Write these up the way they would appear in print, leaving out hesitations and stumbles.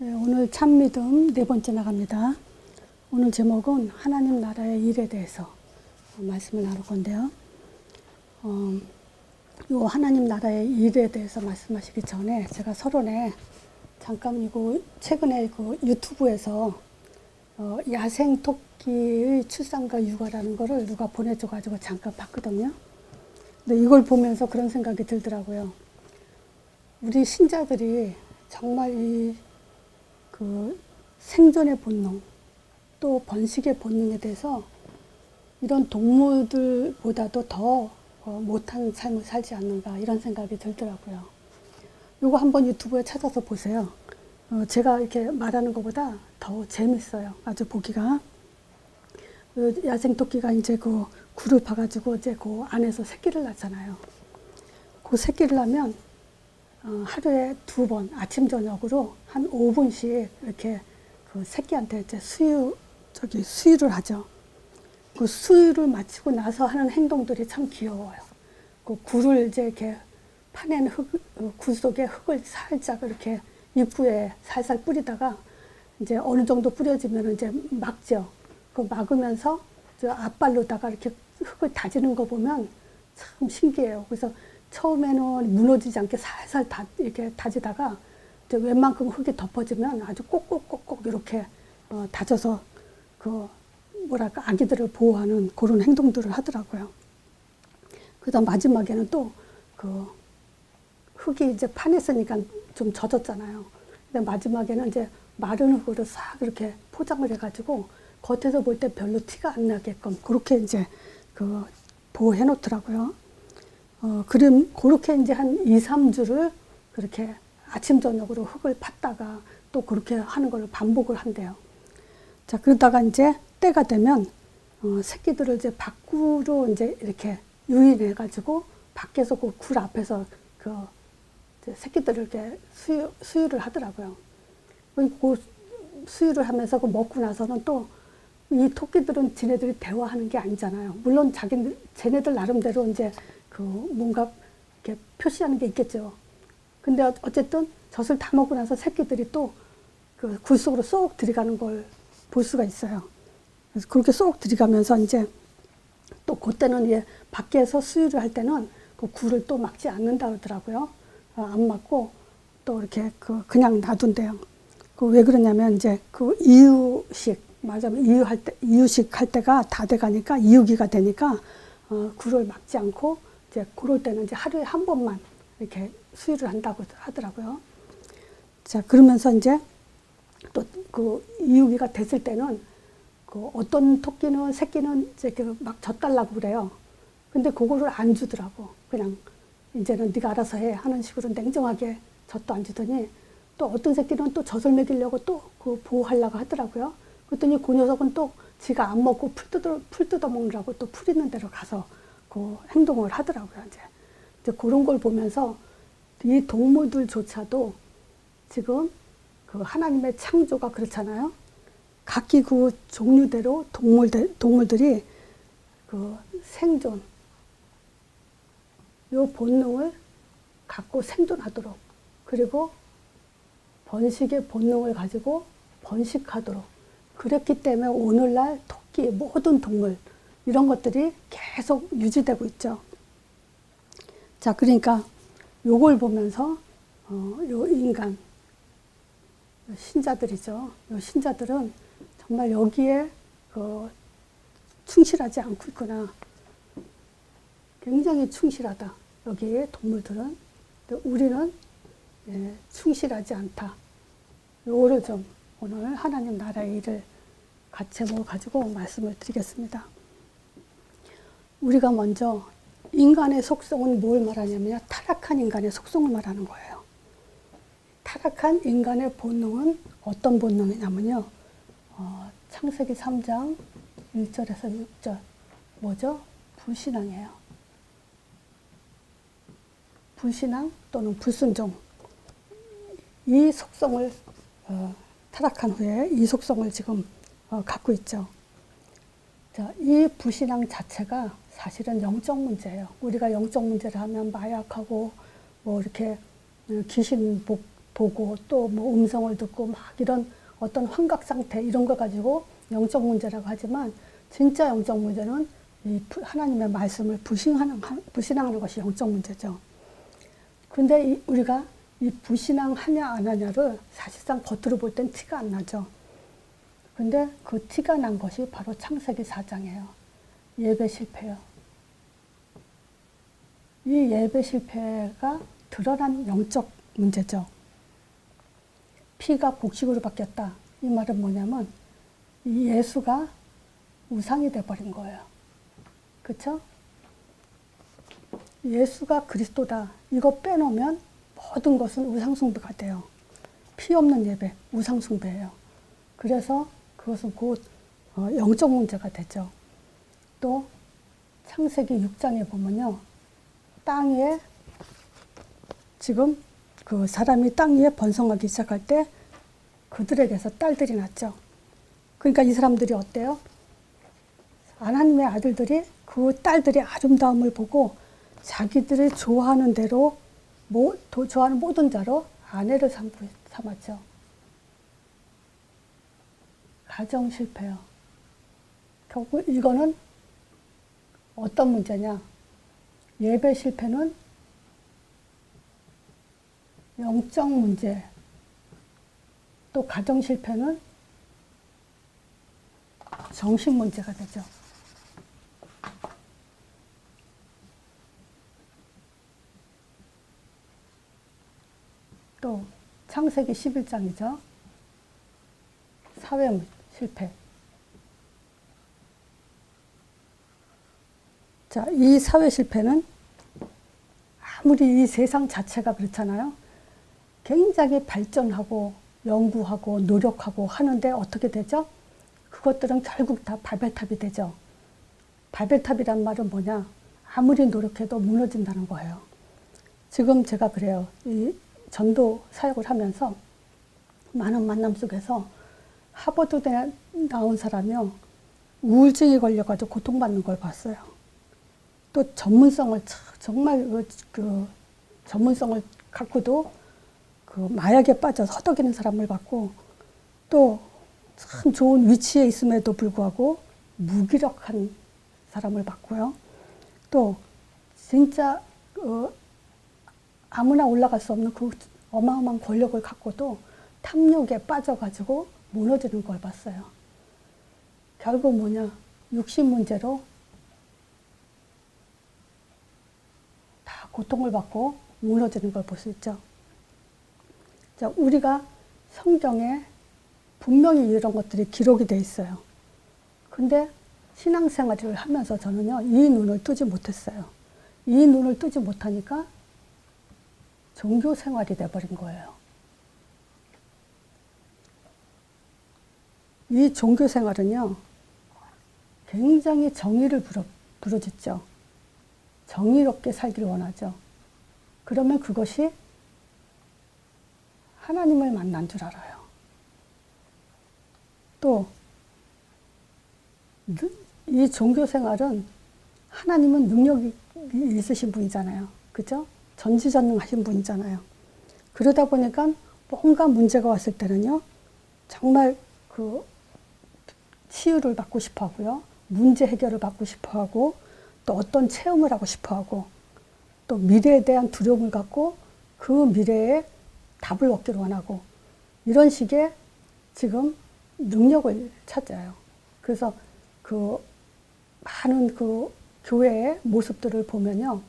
네, 오늘 참믿음 네 번째 나갑니다. 오늘 제목은 하나님 나라의 일에 대해서 말씀을 나눌 건데요. 요 하나님 나라의 일에 대해서 말씀하시기 전에 제가 서론에 잠깐 이거 최근에 그 유튜브에서 야생 토끼의 출산과 육아라는 거를 누가 보내줘가지고 잠깐 봤거든요. 근데 이걸 보면서 그런 생각이 들더라고요. 우리 신자들이 정말 그 생존의 본능, 또 번식의 본능에 대해서 이런 동물들보다도 더 못한 삶을 살지 않는가 이런 생각이 들더라고요. 이거 한번 유튜브에 찾아서 보세요. 제가 이렇게 말하는 것보다 더 재밌어요. 아주 보기가. 야생 토끼가 이제 그 굴을 파가지고 이제 그 안에서 새끼를 낳잖아요. 그 새끼를 낳으면 하루에 2번 아침 저녁으로 한 5분씩 이렇게 그 새끼한테 이제 수유를 하죠. 그 수유를 마치고 나서 하는 행동들이 참 귀여워요. 그 굴을 이제 이렇게 파낸 굴 속에 흙을 살짝 이렇게 입구에 살살 뿌리다가 이제 어느 정도 뿌려지면 이제 막죠. 그 막으면서 저 앞발로다가 이렇게 흙을 다지는 거 보면 참 신기해요. 그래서 처음에는 무너지지 않게 살살 이렇게 다지다가 이제 웬만큼 흙이 덮어지면 아주 꼭꼭꼭꼭 이렇게 다져서 그 뭐랄까 아기들을 보호하는 그런 행동들을 하더라고요. 그다음 마지막에는 또 그 흙이 이제 파냈으니까 좀 젖었잖아요. 근데 마지막에는 이제 마른 흙으로 싹 이렇게 포장을 해가지고 겉에서 볼 때 별로 티가 안 나게끔 그렇게 이제 그 보호해 놓더라고요. 그렇게 이제 한 2, 3주를 그렇게 아침, 저녁으로 흙을 팠다가 또 그렇게 하는 걸 반복을 한대요. 자, 그러다가 이제 때가 되면, 새끼들을 이제 밖으로 이제 이렇게 유인해가지고 밖에서 그 굴 앞에서 그 새끼들을 이렇게 수유를 하더라고요. 그 수유를 하면서 그 먹고 나서는 또 이 토끼들은 지네들이 대화하는 게 아니잖아요. 물론 쟤네들 나름대로 이제 그 뭔가 이렇게 표시하는 게 있겠죠. 근데 어쨌든 젖을 다 먹고 나서 새끼들이 또 그 굴 속으로 쏙 들어가는 걸 볼 수가 있어요. 그래서 그렇게 쏙 들어가면서 이제 또 그때는 이제 밖에서 수유를 할 때는 그 굴을 또 막지 않는다 그러더라고요. 안 막고 또 이렇게 그냥 놔둔대요. 그 왜 그러냐면 이제 그 말하자면 이유식 할 때가 다 돼가니까 이유기가 되니까 굴을 막지 않고 이제 그럴 때는 이제 하루에 한 번만 이렇게 수유를 한다고 하더라고요. 자, 그러면서 이제 또 그 이유기가 됐을 때는 그 어떤 토끼는 새끼는 이제 막 젖달라고 그래요. 근데 그거를 안 주더라고. 그냥 이제는 네가 알아서 해 하는 식으로 냉정하게 젖도 안 주더니 또 어떤 새끼는 또 젖을 먹이려고 또 그 보호하려고 하더라고요. 그랬더니 그 녀석은 또 지가 안 먹고 풀 뜯어 먹느라고 또 풀 있는 데로 가서 그 행동을 하더라고요. 이제 그런 걸 보면서 이 동물들조차도 지금 그 하나님의 창조가 그렇잖아요. 각기 그 종류대로 동물들이 그 생존, 요 본능을 갖고 생존하도록, 그리고 번식의 본능을 가지고 번식하도록, 그랬기 때문에 오늘날 토끼, 모든 동물, 이런 것들이 계속 유지되고 있죠. 자, 그러니까 요걸 보면서, 요 인간, 신자들이죠. 요 신자들은 정말 여기에 충실하지 않고 있구나. 굉장히 충실하다. 여기에 동물들은. 우리는 충실하지 않다. 요거를 좀 오늘 하나님 나라의 일을 제목을 가지고 말씀을 드리겠습니다. 우리가 먼저 인간의 속성은 뭘 말하냐면 타락한 인간의 속성을 말하는 거예요. 타락한 인간의 본능은 어떤 본능이냐면요. 창세기 3장 1절에서 6절. 뭐죠? 불신앙이에요. 불신앙 또는 불순종. 이 속성을 타락한 후에 이 속성을 지금 갖고 있죠. 자, 이 불신앙 자체가 사실은 영적 문제예요. 우리가 영적 문제를 하면 마약하고 뭐 이렇게 귀신 보고 또 뭐 음성을 듣고 막 이런 어떤 환각 상태 이런 거 가지고 영적 문제라고 하지만 진짜 영적 문제는 이 하나님의 말씀을 불신앙하는 것이 영적 문제죠. 근데 우리가 이 불신앙하냐 안 하냐를 사실상 겉으로 볼 땐 티가 안 나죠. 근데 그 티가 난 것이 바로 창세기 4장이에요. 예배 실패요. 이 예배 실패가 드러난 영적 문제죠. 피가 곡식으로 바뀌었다. 이 말은 뭐냐면 이 예수가 우상이 돼버린 거예요. 그쵸? 예수가 그리스도다. 이거 빼놓으면 모든 것은 우상숭배가 돼요. 피 없는 예배, 우상숭배예요. 그래서 그것은 곧 영적 문제가 되죠. 또 창세기 6장에 보면요. 땅 위에 지금 그 사람이 땅 위에 번성하기 시작할 때 그들에게서 딸들이 났죠. 그러니까 이 사람들이 어때요? 하나님의 아들들이 그 딸들의 아름다움을 보고 자기들이 좋아하는 대로 좋아하는 모든 자로 아내를 삼았죠. 가정 실패요. 결국 이거는 어떤 문제냐? 예배 실패는 영적 문제, 또 가정 실패는 정신 문제가 되죠. 또 창세기 11장이죠. 사회 실패. 자, 이 사회 실패는 아무리 이 세상 자체가 그렇잖아요. 굉장히 발전하고 연구하고 노력하고 하는데 어떻게 되죠? 그것들은 결국 다 바벨탑이 되죠. 바벨탑이란 말은 뭐냐? 아무리 노력해도 무너진다는 거예요. 지금 제가 그래요. 이 전도 사역을 하면서 많은 만남 속에서 하버드대 나온 사람이요. 우울증이 걸려가지고 고통받는 걸 봤어요. 또 전문성을 정말 그 전문성을 갖고도 그 마약에 빠져서 허덕이는 사람을 봤고 또 참 좋은 위치에 있음에도 불구하고 무기력한 사람을 봤고요. 또 진짜 아무나 올라갈 수 없는 그 어마어마한 권력을 갖고도 탐욕에 빠져가지고 무너지는 걸 봤어요. 결국 뭐냐? 육신 문제로 다 고통을 받고 무너지는 걸 볼 수 있죠. 자, 우리가 성경에 분명히 이런 것들이 기록이 돼 있어요. 근데 신앙생활을 하면서 저는요, 이 눈을 뜨지 못했어요. 이 눈을 뜨지 못하니까 종교 생활이 돼버린 거예요. 이 종교 생활은요, 굉장히 정의를 부르짖죠. 정의롭게 살기를 원하죠. 그러면 그것이 하나님을 만난 줄 알아요. 또 이 종교 생활은 하나님은 능력이 있으신 분이잖아요. 그죠? 전지전능하신 분이잖아요. 그러다 보니까 뭔가 문제가 왔을 때는요, 정말 그 치유를 받고 싶어 하고요, 문제 해결을 받고 싶어 하고, 또 어떤 체험을 하고 싶어 하고, 또 미래에 대한 두려움을 갖고 그 미래에 답을 얻기를 원하고, 이런 식의 지금 능력을 찾아요. 그래서 그 많은 그 교회의 모습들을 보면요,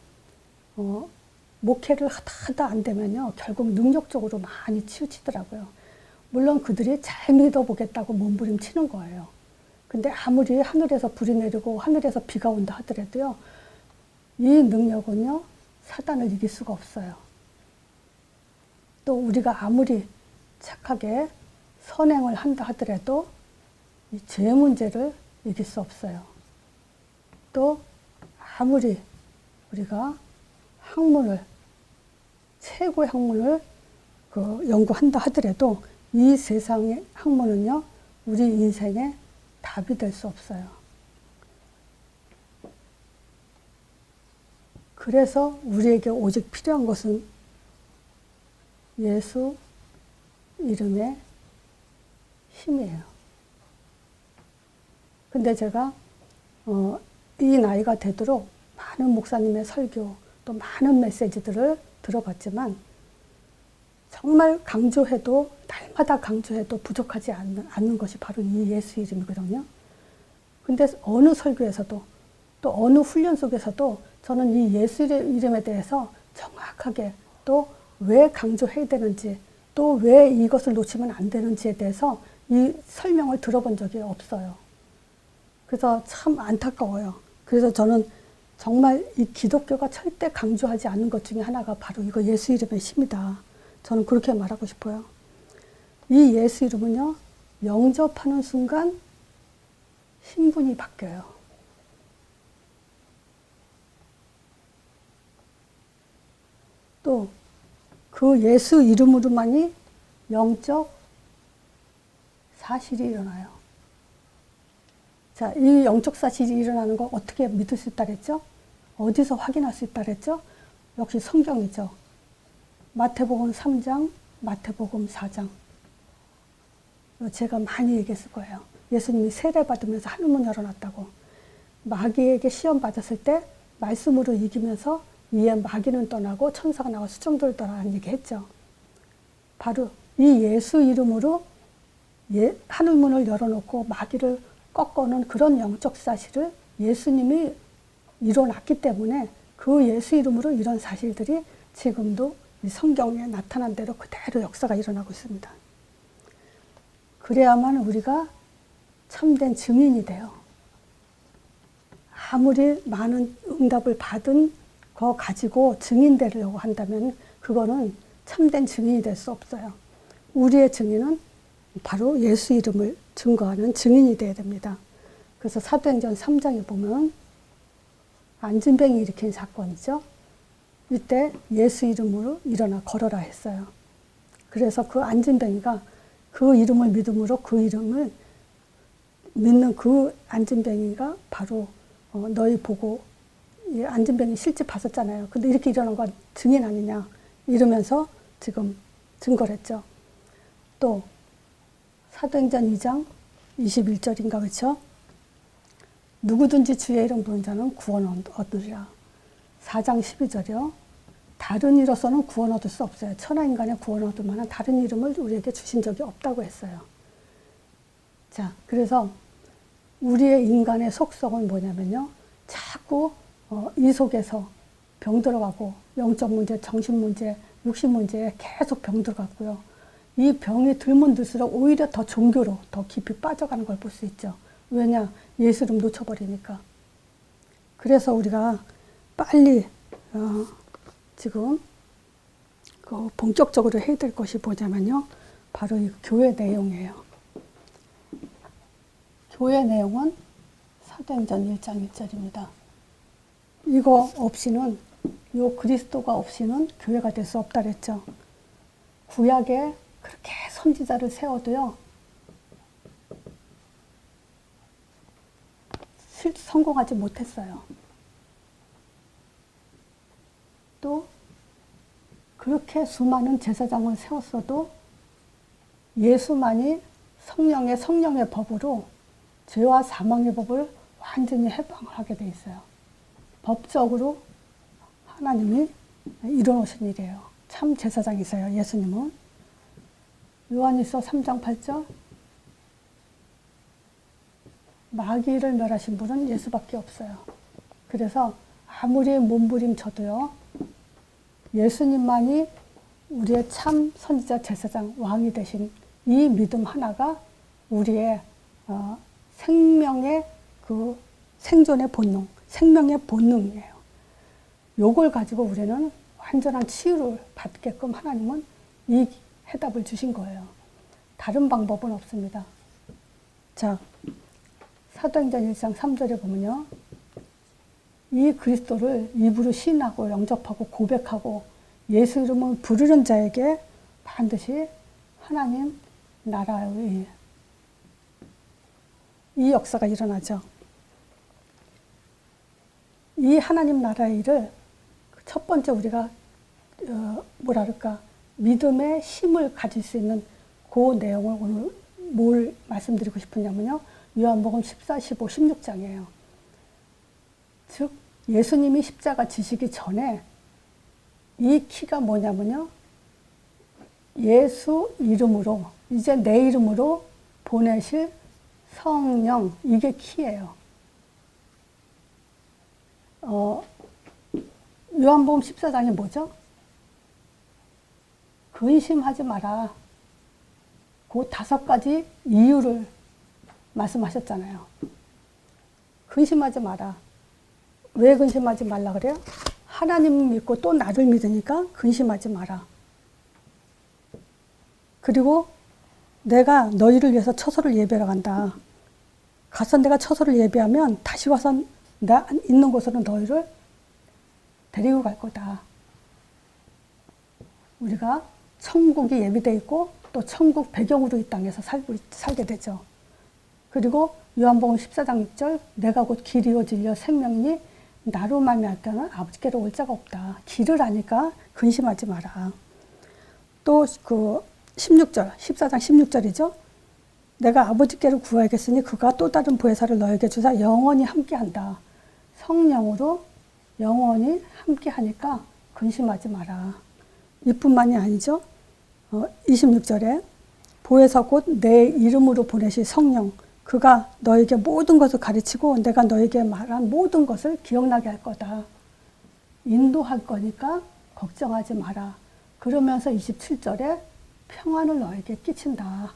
목회를 하다 안 되면요, 결국 능력적으로 많이 치우치더라고요. 물론 그들이 잘 믿어보겠다고 몸부림치는 거예요. 근데 아무리 하늘에서 불이 내리고 하늘에서 비가 온다 하더라도요, 이 능력은요, 사단을 이길 수가 없어요. 또 우리가 아무리 착하게 선행을 한다 하더라도 이 죄 문제를 이길 수 없어요. 또 아무리 우리가 최고의 학문을 연구한다 하더라도 이 세상의 학문은요, 우리 인생의 답이 될 수 없어요. 그래서 우리에게 오직 필요한 것은 예수 이름의 힘이에요. 근데 제가 이 나이가 되도록 많은 목사님의 설교, 또 많은 메시지들을 들어봤지만 정말 강조해도, 날마다 강조해도 부족하지 않는 것이 바로 이 예수 이름이거든요. 근데 어느 설교에서도, 또 어느 훈련 속에서도 저는 이 예수 이름에 대해서 정확하게, 또 왜 강조해야 되는지, 또 왜 이것을 놓치면 안 되는지에 대해서 이 설명을 들어본 적이 없어요. 그래서 참 안타까워요. 그래서 저는 정말 이 기독교가 절대 강조하지 않는 것 중에 하나가 바로 이거 예수 이름의 힘이다. 저는 그렇게 말하고 싶어요. 이 예수 이름은요, 영접하는 순간 신분이 바뀌어요. 또 그 예수 이름으로만이 영적 사실이 일어나요. 자, 이 영적 사실이 일어나는 거 어떻게 믿을 수 있다 그랬죠? 어디서 확인할 수 있다 그랬죠? 역시 성경이죠. 마태복음 3장, 마태복음 4장. 제가 많이 얘기했을 거예요. 예수님이 세례받으면서 하늘문 열어놨다고. 마귀에게 시험 받았을 때 말씀으로 이기면서 이에 마귀는 떠나고 천사가 나와 수정들을 떠나라는 얘기 했죠. 바로 이 예수 이름으로 하늘문을 열어놓고 마귀를 꺾어놓은 그런 영적 사실을 예수님이 이뤄놨기 때문에 그 예수 이름으로 이런 사실들이 지금도 이 성경에 나타난 대로 그대로 역사가 일어나고 있습니다. 그래야만 우리가 참된 증인이 돼요. 아무리 많은 응답을 받은 거 가지고 증인 되려고 한다면 그거는 참된 증인이 될 수 없어요. 우리의 증인은 바로 예수 이름을 증거하는 증인이 되어야 됩니다. 그래서 사도행전 3장에 보면 안진뱅이 일으킨 사건이죠. 이때 예수 이름으로 일어나 걸어라 했어요. 그래서 그 안진뱅이가 그 이름을 믿음으로 그 이름을 믿는 그 안진뱅이가 바로 너희 보고 안진뱅이 실제 봤었잖아요. 근데 이렇게 일어난 건 증인 아니냐 이러면서 지금 증거를 했죠. 또 사도행전 2장 21절인가 그렇죠? 누구든지 주의 이름 부르는 자는 구원 얻으리라. 4장 12절이요. 다른 이로서는 구원 얻을 수 없어요. 천하 인간의 구원 얻을 만한 다른 이름을 우리에게 주신 적이 없다고 했어요. 자, 그래서 우리의 인간의 속성은 뭐냐면요. 자꾸 이 속에서 병 들어가고 영적 문제, 정신 문제, 육신 문제에 계속 병 들어갔고요. 이 병이 들면 들수록 오히려 더 종교로 더 깊이 빠져가는 걸 볼 수 있죠. 왜냐? 예수 이름 놓쳐버리니까. 그래서 우리가 빨리 지금 본격적으로 해야 될 것이 뭐냐면요. 바로 이 교회 내용이에요. 교회 내용은 사도행전 1장 1절입니다. 이거 없이는, 요 그리스도가 없이는 교회가 될 수 없다 그랬죠. 구약에 그렇게 선지자를 세워도요, 성공하지 못했어요. 또 그렇게 수많은 제사장을 세웠어도 예수만이 성령의 법으로 죄와 사망의 법을 완전히 해방을 하게 돼 있어요. 법적으로 하나님이 이뤄놓으신 일이에요. 참 제사장이세요, 예수님은. 요한일서 3장 8절. 마귀를 멸하신 분은 예수밖에 없어요. 그래서 아무리 몸부림쳐도요, 예수님만이 우리의 참 선지자, 제사장, 왕이 되신 이 믿음 하나가 우리의 생명의 그 생존의 본능, 생명의 본능이에요. 요걸 가지고 우리는 완전한 치유를 받게끔 하나님은 이 해답을 주신 거예요. 다른 방법은 없습니다. 자, 사도행전 1장 3절에 보면요. 이 그리스도를 입으로 시인하고 영접하고 고백하고 예수 이름을 부르는 자에게 반드시 하나님 나라의 이 역사가 일어나죠. 이 하나님 나라의 일을 첫 번째 우리가 뭐랄까 믿음의 힘을 가질 수 있는 그 내용을 오늘 뭘 말씀드리고 싶으냐면요. 요한복음 14, 15, 16장이에요. 즉 예수님이 십자가 지시기 전에 이 키가 뭐냐면요. 예수 이름으로, 이제 내 이름으로 보내실 성령, 이게 키예요. 요한복음 14장이 뭐죠? 근심하지 마라. 그 5가지 이유를 말씀하셨잖아요. 근심하지 마라. 왜 근심하지 말라 그래요? 하나님 믿고 또 나를 믿으니까 근심하지 마라. 그리고 내가 너희를 위해서 처소를 예배하러 간다. 가서 내가 처소를 예배하면 다시 와서 나 있는 곳으로 너희를 데리고 갈 거다. 우리가 천국이 예비되어 있고 또 천국 배경으로 이 땅에서 살게 되죠. 그리고 요한복음 14장 6절 내가 곧 길이요 진리요 생명이니 나로 말미암을 때는 아버지께로 올 자가 없다. 길을 아니까 근심하지 마라. 또 그 16절 14장 16절이죠. 내가 아버지께로 구하겠으니 그가 또 다른 보혜사를 너에게 주사 영원히 함께한다. 성령으로 영원히 함께하니까 근심하지 마라. 이뿐만이 아니죠. 26절에 보혜사 곧 내 이름으로 보내실 성령 그가 너에게 모든 것을 가르치고 내가 너에게 말한 모든 것을 기억나게 할 거다. 인도할 거니까 걱정하지 마라. 그러면서 27절에 평안을 너에게 끼친다.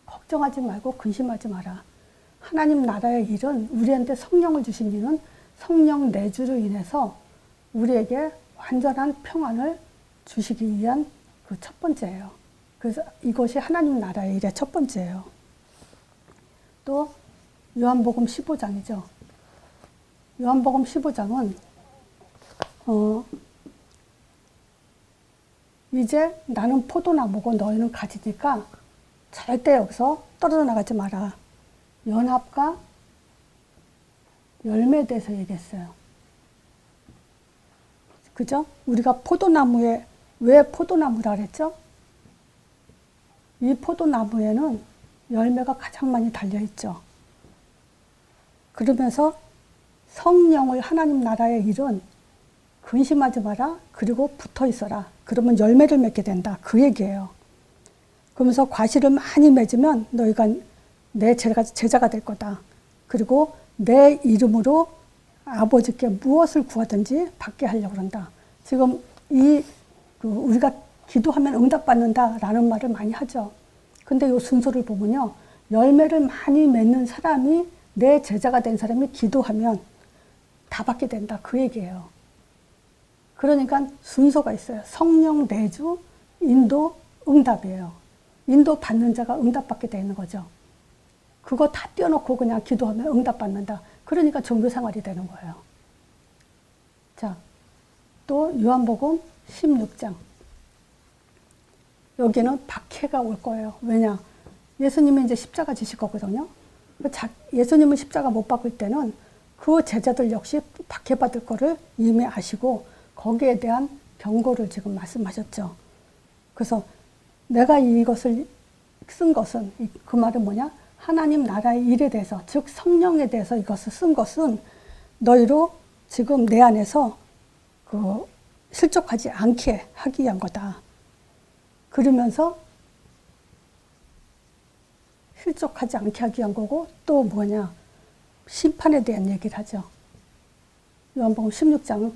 걱정하지 말고 근심하지 마라. 하나님 나라의 일은 우리한테 성령을 주신 이는 성령 내주로 인해서 우리에게 완전한 평안을 주시기 위한 그 첫 번째예요. 그래서 이것이 하나님 나라의 일의 첫 번째예요. 또 요한복음 15장이죠. 요한복음 15장은 이제 나는 포도나무고 너희는 가지니까 절대 여기서 떨어져 나가지 마라. 연합과 열매에 대해서 얘기했어요. 그죠? 우리가 포도나무에 왜 포도나무라 그랬죠? 이 포도나무에는 열매가 가장 많이 달려있죠. 그러면서 성령을 하나님 나라의 일은 근심하지 마라. 그리고 붙어 있어라. 그러면 열매를 맺게 된다. 그 얘기예요. 그러면서 과실을 많이 맺으면 너희가 내 제자가 될 거다. 그리고 내 이름으로 아버지께 무엇을 구하든지 받게 하려고 한다. 지금 우리가 기도하면 응답받는다라는 말을 많이 하죠. 근데 이 순서를 보면요. 열매를 많이 맺는 사람이 내 제자가 된 사람이 기도하면 다 받게 된다. 그 얘기예요. 그러니까 순서가 있어요. 성령 내주, 인도, 응답이에요. 인도 받는 자가 응답받게 되는 거죠. 그거 다 떼어놓고 그냥 기도하면 응답받는다. 그러니까 종교생활이 되는 거예요. 자, 또 요한복음 16장. 여기는 박해가 올 거예요. 왜냐? 예수님이 이제 십자가 지실 거거든요. 예수님은 십자가 못 박을 때는 그 제자들 역시 박해받을 거를 이미 아시고 거기에 대한 경고를 지금 말씀하셨죠. 그래서 내가 이것을 쓴 것은 그 말은 뭐냐? 하나님 나라의 일에 대해서 즉 성령에 대해서 이것을 쓴 것은 너희로 지금 내 안에서 실족하지 않게 하기 위한 거다. 그러면서 실족하지 않게 하기 위한 거고 또 뭐냐? 심판에 대한 얘기를 하죠. 요한복음 16장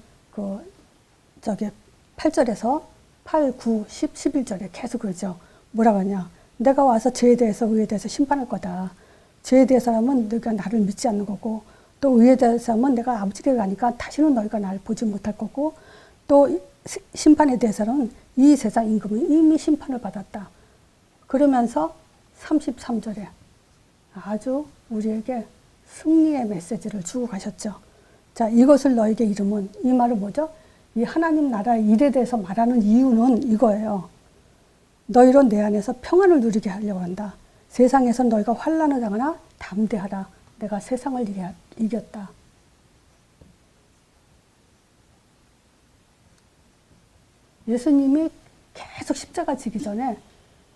8절에서 8, 9, 10, 11절에 계속 그러죠. 뭐라고 하냐? 내가 와서 죄에 대해서 의에 대해서 심판할 거다. 죄에 대해서라면 너희가 나를 믿지 않는 거고 또 의에 대해서라면 내가 아버지께 가니까 다시는 너희가 나를 보지 못할 거고 또 심판에 대해서는 이 세상 임금은 이미 심판을 받았다. 그러면서 33절에 아주 우리에게 승리의 메시지를 주고 가셨죠. 자, 이것을 너에게 이름은 이 말은 뭐죠? 이 하나님 나라의 일에 대해서 말하는 이유는 이거예요. 너희로 내 안에서 평안을 누리게 하려고 한다. 세상에서 너희가 환난을 당하나 담대하라. 내가 세상을 이겼다. 예수님이 계속 십자가 지기 전에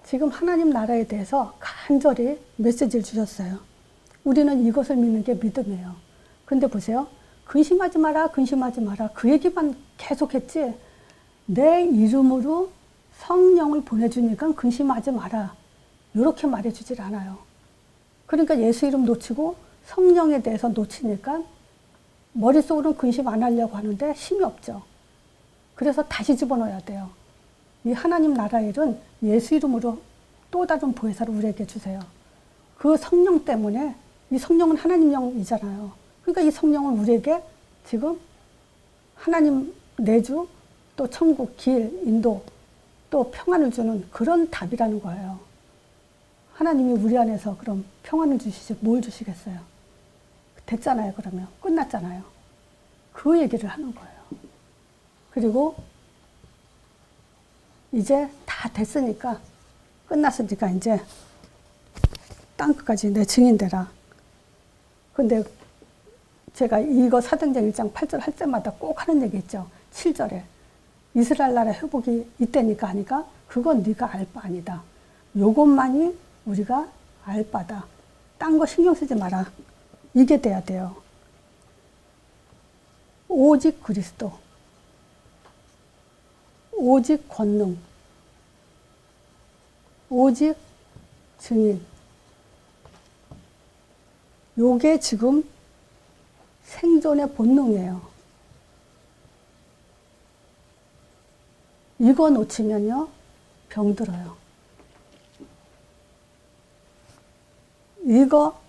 지금 하나님 나라에 대해서 간절히 메시지를 주셨어요. 우리는 이것을 믿는 게 믿음이에요. 근데 보세요. 근심하지 마라, 근심하지 마라. 그 얘기만 계속했지. 내 이름으로 성령을 보내주니까 근심하지 마라. 이렇게 말해주질 않아요. 그러니까 예수 이름 놓치고 성령에 대해서 놓치니까 머릿속으로는 근심 안 하려고 하는데 힘이 없죠. 그래서 다시 집어넣어야 돼요. 이 하나님 나라의 일은 예수 이름으로 또 다른 보혜사를 우리에게 주세요. 그 성령 때문에, 이 성령은 하나님 영이잖아요. 그러니까 이 성령은 우리에게 지금 하나님 내주, 또 천국, 길, 인도, 또 평안을 주는 그런 답이라는 거예요. 하나님이 우리 안에서 그럼 평안을 주시지 뭘 주시겠어요? 됐잖아요. 그러면 끝났잖아요. 그 얘기를 하는 거예요. 그리고 이제 다 됐으니까, 끝났으니까 이제 땅끝까지 내 증인 되라. 근데 제가 이거 사도행전 1장 8절 할 때마다 꼭 하는 얘기 있죠. 7절에 이스라엘 나라 회복이 이때니까 하니까 그건 네가 알 바 아니다. 요것만이 우리가 알 바다. 딴 거 신경 쓰지 마라. 이게 돼야 돼요. 오직 그리스도, 오직 권능, 오직 증인. 요게 지금 생존의 본능이에요. 이거 놓치면요, 병들어요. 이거,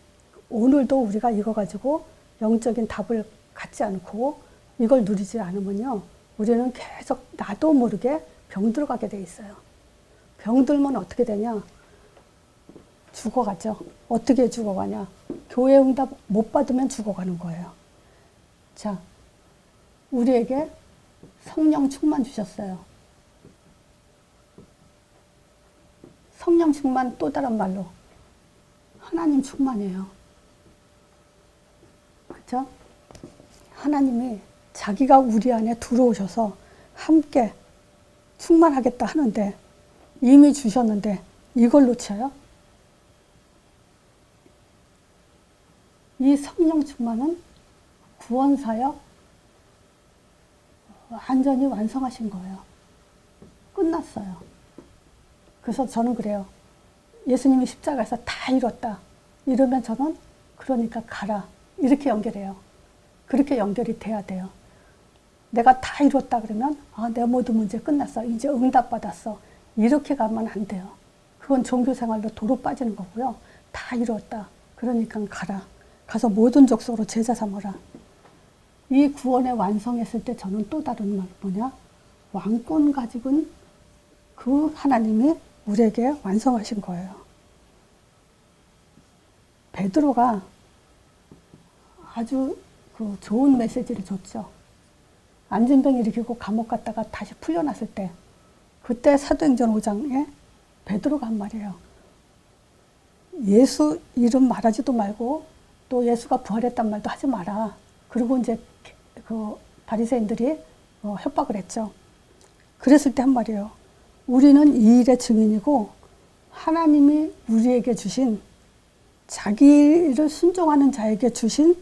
오늘도 우리가 이거 가지고 영적인 답을 갖지 않고 이걸 누리지 않으면요, 우리는 계속 나도 모르게 병들어가게 돼 있어요. 병들면 어떻게 되냐? 죽어가죠. 어떻게 죽어가냐? 교회 응답 못 받으면 죽어가는 거예요. 자, 우리에게 성령 충만 주셨어요. 성령 충만 또 다른 말로 하나님 충만이에요. 그렇죠? 하나님이 자기가 우리 안에 들어오셔서 함께 충만하겠다 하는데 이미 주셨는데 이걸 놓쳐요? 이 성령 충만은 구원사역 완전히 완성하신 거예요. 끝났어요. 그래서 저는 그래요. 예수님이 십자가에서 다 이뤘다. 이러면 저는 그러니까 가라. 이렇게 연결해요. 그렇게 연결이 돼야 돼요. 내가 다 이뤘다 그러면 내 모든 문제 끝났어. 이제 응답받았어. 이렇게 가면 안 돼요. 그건 종교생활로 도로 빠지는 거고요. 다 이뤘다. 그러니까 가라. 가서 모든 족속으로 제자 삼아라. 이 구원의 완성했을 때 저는 또 다른 말 뭐냐? 왕권 가지고는 그 하나님이 우리에게 완성하신 거예요. 베드로가 아주 그 좋은 메시지를 줬죠. 안진병 일으키고 감옥 갔다가 다시 풀려났을 때, 그때 사도행전 5장에 베드로가 한 말이에요. 예수 이름 말하지도 말고 또 예수가 부활했단 말도 하지 마라. 그리고 이제 그 바리새인들이 협박을 했죠. 그랬을 때 한 말이에요. 우리는 이 일의 증인이고 하나님이 우리에게 주신, 자기를 순종하는 자에게 주신,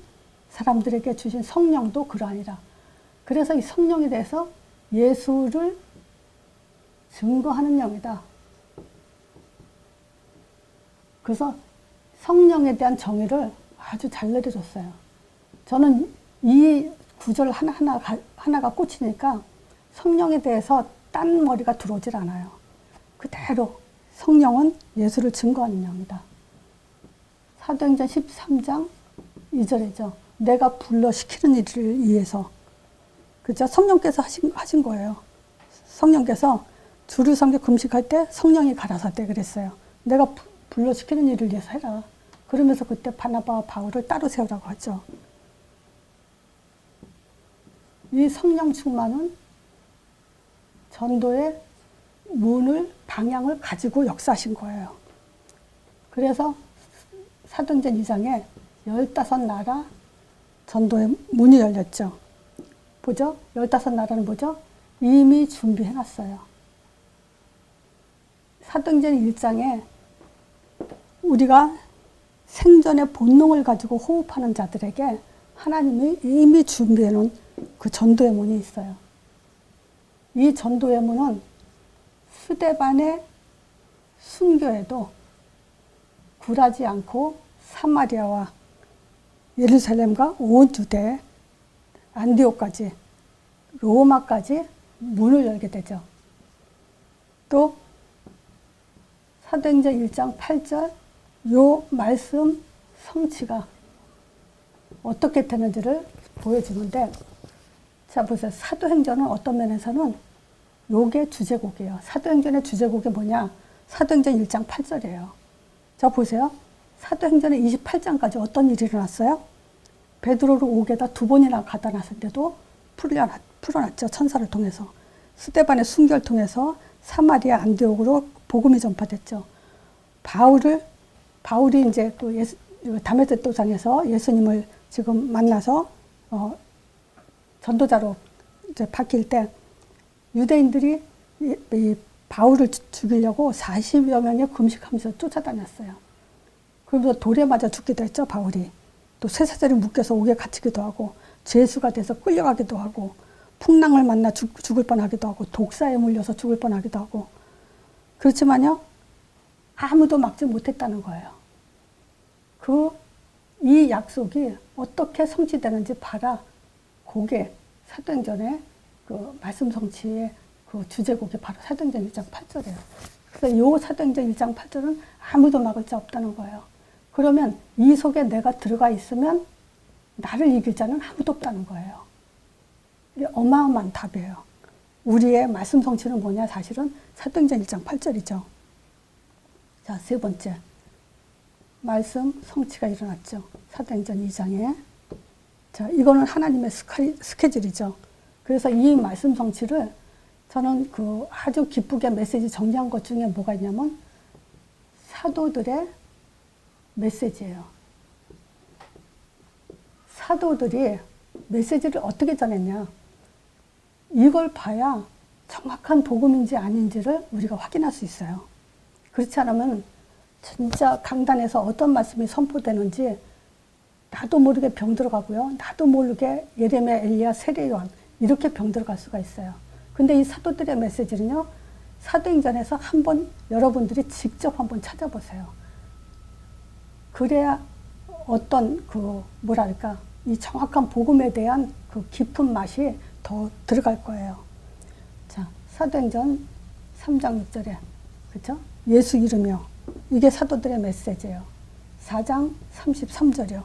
사람들에게 주신 성령도 그러하니라. 그래서 이 성령에 대해서 예수를 증거하는 영이다. 그래서 성령에 대한 정의를 아주 잘 내려줬어요. 저는 이 구절 하나가 꽂히니까 성령에 대해서 딴 머리가 들어오질 않아요. 그대로 성령은 예수를 증거하는 영이다. 사도행전 13장 2절이죠. 내가 불러 시키는 일을 위해서. 그죠? 성령께서 하신 거예요. 성령께서 주를 섬겨 금식할 때 성령이 가라사대 그랬어요. 내가 불러 시키는 일을 위해서 해라. 그러면서 그때 바나바와 바울을 따로 세우라고 하죠. 이 성령 충만은 전도의 문을, 방향을 가지고 역사하신 거예요. 그래서 사도행전 2장에 15나라 전도의 문이 열렸죠. 보죠? 15나라는 뭐죠? 이미 준비해놨어요. 사도행전 1장에 우리가 생전의 본능을 가지고 호흡하는 자들에게 하나님이 이미 준비해 놓은 그 전도의 문이 있어요. 이 전도의 문은 스데반의 순교에도 굴하지 않고 사마리아와 예루살렘과 온 유대, 안디옥까지, 로마까지 문을 열게 되죠. 또 사도행전 1장 8절 요 말씀 성취가 어떻게 되는지를 보여주는데, 자 보세요. 사도행전은 어떤 면에서는 요게 주제곡이에요. 사도행전의 주제곡이 뭐냐? 사도행전 1장 8절이에요. 자 보세요. 사도행전의 28장까지 어떤 일이 일어났어요? 베드로를 옥에다 2번이나 가다 놨을 때도 풀어놨죠. 천사를 통해서. 스데반의 순교를 통해서 사마리아 안디옥으로 복음이 전파됐죠. 바울이 이제 또 다메섹 도상에서 예수님을 지금 만나서 전도자로 이제 바뀔 때 유대인들이 이 바울을 죽이려고 40여 명이 금식하면서 쫓아다녔어요. 그러면서 돌에 맞아 죽기도 했죠, 바울이. 또 쇠사슬이 묶여서 옥에 갇히기도 하고, 죄수가 돼서 끌려가기도 하고, 풍랑을 만나 죽을 뻔하기도 하고, 독사에 물려서 죽을 뻔하기도 하고. 그렇지만요, 아무도 막지 못했다는 거예요. 이 약속이 어떻게 성취되는지 봐라. 그게 사도행전의 그 말씀 성취의 그 주제곡이 바로 사도행전 1장 8절이에요. 그래서 요 사도행전 1장 8절은 아무도 막을 자 없다는 거예요. 그러면 이 속에 내가 들어가 있으면 나를 이길 자는 아무도 없다는 거예요. 이게 어마어마한 답이에요. 우리의 말씀 성취는 뭐냐? 사실은 사도행전 1장 8절이죠. 자, 세 번째. 말씀 성취가 일어났죠. 사도행전 2장에. 자, 이거는 하나님의 스케줄이죠. 그래서 이 말씀 성취를 저는 그 아주 기쁘게 메시지 정리한 것 중에 뭐가 있냐면 사도들의 메시지예요. 사도들이 메시지를 어떻게 전했냐. 이걸 봐야 정확한 복음인지 아닌지를 우리가 확인할 수 있어요. 그렇지 않으면 진짜 강단에서 어떤 말씀이 선포되는지 나도 모르게 병들어가고요. 나도 모르게 예레미야, 엘리야, 세례요한 이렇게 병들어갈 수가 있어요. 근데 이 사도들의 메시지는요. 사도행전에서 한번 여러분들이 직접 한번 찾아보세요. 그래야 어떤 이 정확한 복음에 대한 그 깊은 맛이 더 들어갈 거예요. 자, 사도행전 3장 6절에 그렇죠? 예수 이름이요. 이게 사도들의 메시지예요. 4장 33절이요.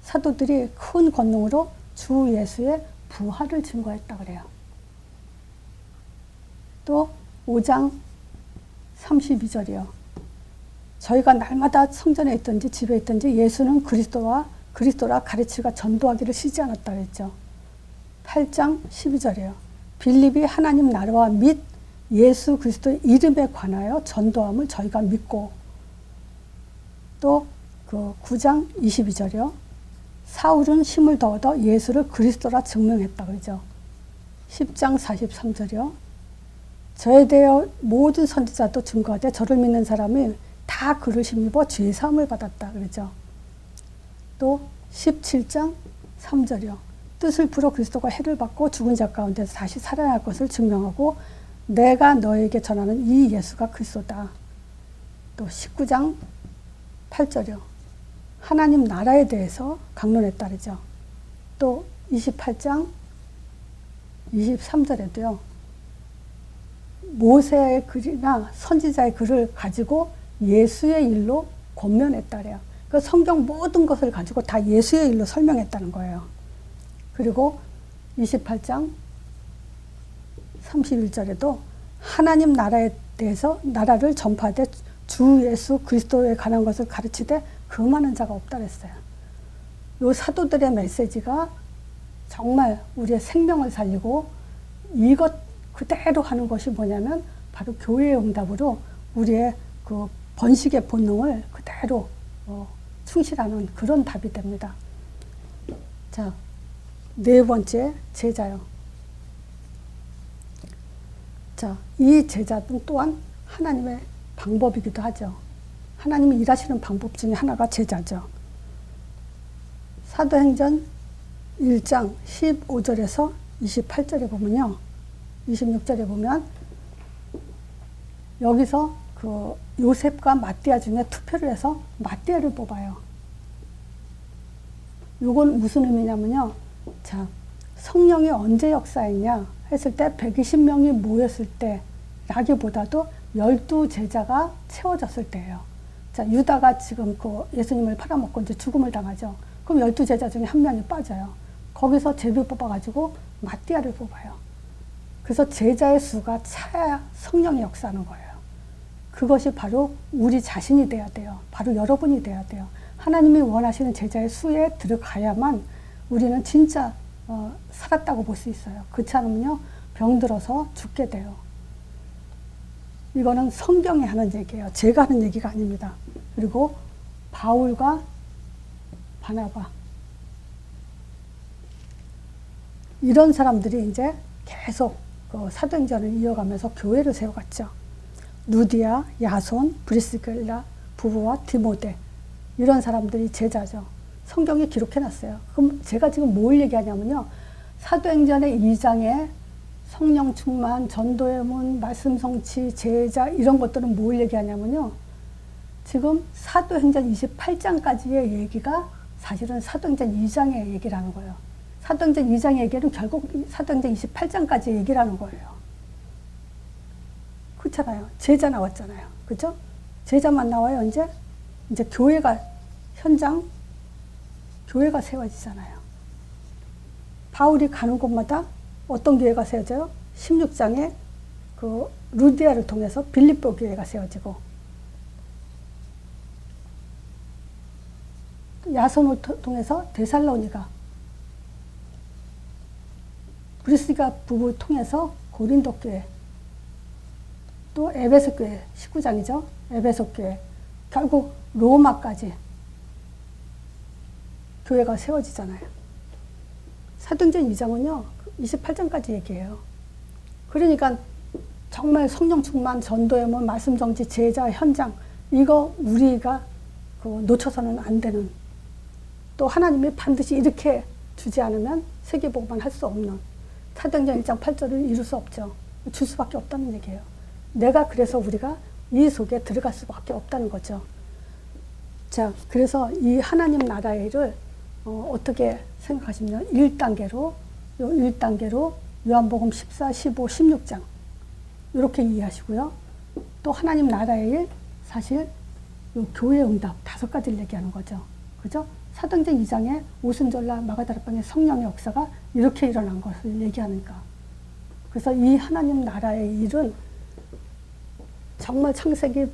사도들이 큰 권능으로 주 예수의 부활을 증거했다 그래요. 또 5장 32절이요. 저희가 날마다 성전에 있든지 집에 있든지 예수는 그리스도라 가르치가 전도하기를 쉬지 않았다 그랬죠. 8장 12절이요. 빌립이 하나님 나라와 및 예수 그리스도의 이름에 관하여 전도함을 저희가 믿고, 또 그 9장 22절이요. 사울은 힘을 더 얻어 예수를 그리스도라 증명했다 그러죠. 10장 43절이요. 저에 대하여 모든 선지자도 증거하되 저를 믿는 사람이 다 그를 힘입어 죄사함을 받았다 그러죠. 또 17장 3절이요. 뜻을 풀어 그리스도가 해를 받고 죽은 자 가운데서 다시 살아날 것을 증명하고 내가 너에게 전하는 이 예수가 그리스도다. 또 19장 8절이요. 하나님 나라에 대해서 강론했다 그러죠. 또 28장 23절에도요. 모세의 글이나 선지자의 글을 가지고 예수의 일로 권면했다 그래요. 그 성경 모든 것을 가지고 다 예수의 일로 설명했다는 거예요. 그리고 28장 31절에도 하나님 나라에 대해서 나라를 전파하되 주 예수 그리스도에 관한 것을 가르치되 금하는 자가 없다 그랬어요. 이 사도들의 메시지가 정말 우리의 생명을 살리고 이것 그대로 하는 것이 뭐냐면 바로 교회의 응답으로 우리의 그 번식의 본능을 그대로 충실하는 그런 답이 됩니다. 자, 네 번째 제자요. 자, 이 제자는 또한 하나님의 방법이기도 하죠. 하나님이 일하시는 방법 중에 하나가 제자죠. 사도행전 1장 15절에서 28절에 보면요. 26절에 보면 여기서 그 요셉과 마띠아 중에 투표를 해서 마띠아를 뽑아요. 요건 무슨 의미냐면요. 자, 성령이 언제 역사했냐 했을 때 120명이 모였을 때 라기보다도 12제자가 채워졌을 때예요. 자, 유다가 지금 그 예수님을 팔아먹고 이제 죽음을 당하죠. 그럼 12제자 중에 한 명이 빠져요. 거기서 제비 뽑아가지고 마띠아를 뽑아요. 그래서 제자의 수가 차야 성령이 역사하는 거예요. 그것이 바로 우리 자신이 돼야 돼요. 바로 여러분이 돼야 돼요. 하나님이 원하시는 제자의 수에 들어가야만 우리는 진짜 살았다고 볼 수 있어요. 그렇지 않으면요, 병들어서 죽게 돼요. 이거는 성경이 하는 얘기예요. 제가 하는 얘기가 아닙니다. 그리고 바울과 바나바, 이런 사람들이 이제 계속 그 사도행전을 이어가면서 교회를 세워갔죠. 누디아, 야손, 브리스길라 부부와 디모데, 이런 사람들이 제자죠. 성경에 기록해놨어요. 그럼 제가 지금 뭘 얘기하냐면요, 사도행전의 2장에 성령 충만, 전도의 문, 말씀 성취, 제자, 이런 것들은 뭘 얘기하냐면요, 지금 사도행전 28장까지의 얘기가 사실은 사도행전 2장의 얘기라는 거예요. 사도행전 2장의 얘기는 결국 사도행전 28장까지 얘기라는 거예요. 그렇잖아요. 제자 나왔잖아요. 그죠? 제자만 나와요. 이제 교회가, 현장, 교회가 세워지잖아요. 바울이 가는 곳마다 어떤 교회가 세워져요? 16장에 그 루디아를 통해서 빌립보 교회가 세워지고, 야손을 통해서 데살로니가, 브리스가 부부 통해서 고린도 교회, 또 에베소 교회, 19장이죠. 에베소 교회, 결국 로마까지 교회가 세워지잖아요. 사도행전 2장은요, 28장까지 얘기해요. 그러니까 정말 성령 충만, 전도의 문, 말씀 정치, 제자, 현장, 이거 우리가 그 놓쳐서는 안 되는, 또 하나님이 반드시 이렇게 주지 않으면 세계복음만 할 수 없는, 사도행전 1장 8절을 이룰 수 없죠. 줄 수밖에 없다는 얘기예요. 내가 그래서 우리가 이 속에 들어갈 수밖에 없다는 거죠. 자, 그래서 이 하나님 나라의 일을 어떻게 생각하시면 1단계로 요한복음 14, 15, 16장 이렇게 이해하시고요. 또 하나님 나라의 일, 사실 교회 응답 5가지를 얘기하는 거죠. 그죠? 사도행전 2장에 오순절날 마가다락방의 성령의 역사가 이렇게 일어난 것을 얘기하니까. 그래서 이 하나님 나라의 일은 정말 창세기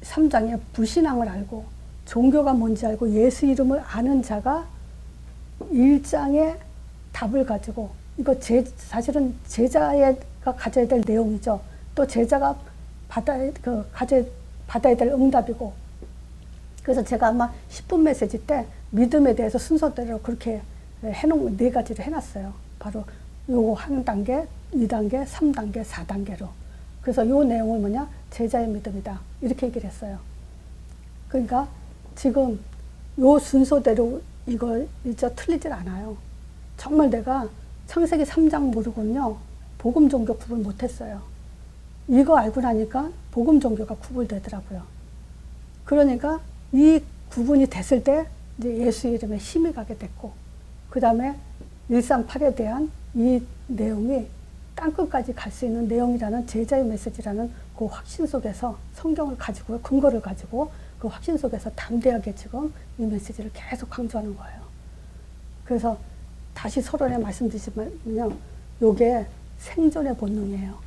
3장에 불신앙을 알고 종교가 뭔지 알고 예수 이름을 아는 자가 1장의 답을 가지고, 이거 사실은 제자가 가져야 될 내용이죠. 또 제자가 받아야 될 응답이고. 그래서 제가 아마 10분 메시지 때 믿음에 대해서 순서대로 그렇게 해놓은 4가지를 해놨어요. 바로 요거 1단계, 2단계, 3단계, 4단계로. 그래서 요 내용을 뭐냐? 제자의 믿음이다. 이렇게 얘기를 했어요. 그러니까 지금 요 순서대로 이걸 진짜 틀리질 않아요. 정말 내가 창세기 3장 모르고는요, 복음 종교 구분 못했어요. 이거 알고 나니까 복음 종교가 구분되더라고요. 그러니까 이 구분이 됐을 때 이제 예수 이름에 힘이 가게 됐고, 그 다음에 138에 대한 이 내용이 땅끝까지 갈 수 있는 내용이라는 제자의 메시지라는 그 확신 속에서 성경을 가지고, 근거를 가지고 그 확신 속에서 담대하게 지금 이 메시지를 계속 강조하는 거예요. 그래서 다시 서론에 말씀드리지만요, 요게 생존의 본능이에요.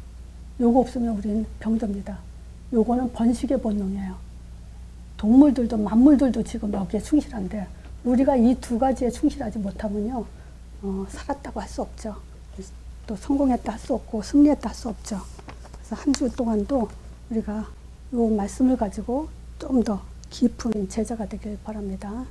요거 없으면 우리는 병듭니다. 요거는 번식의 본능이에요. 동물들도 만물들도 지금 여기에 충실한데 우리가 이 2가지에 충실하지 못하면요, 살았다고 할 수 없죠. 또 성공했다 할 수 없고 승리했다 할 수 없죠. 그래서 한 주 동안도 우리가 이 말씀을 가지고 좀 더 깊은 제자가 되길 바랍니다.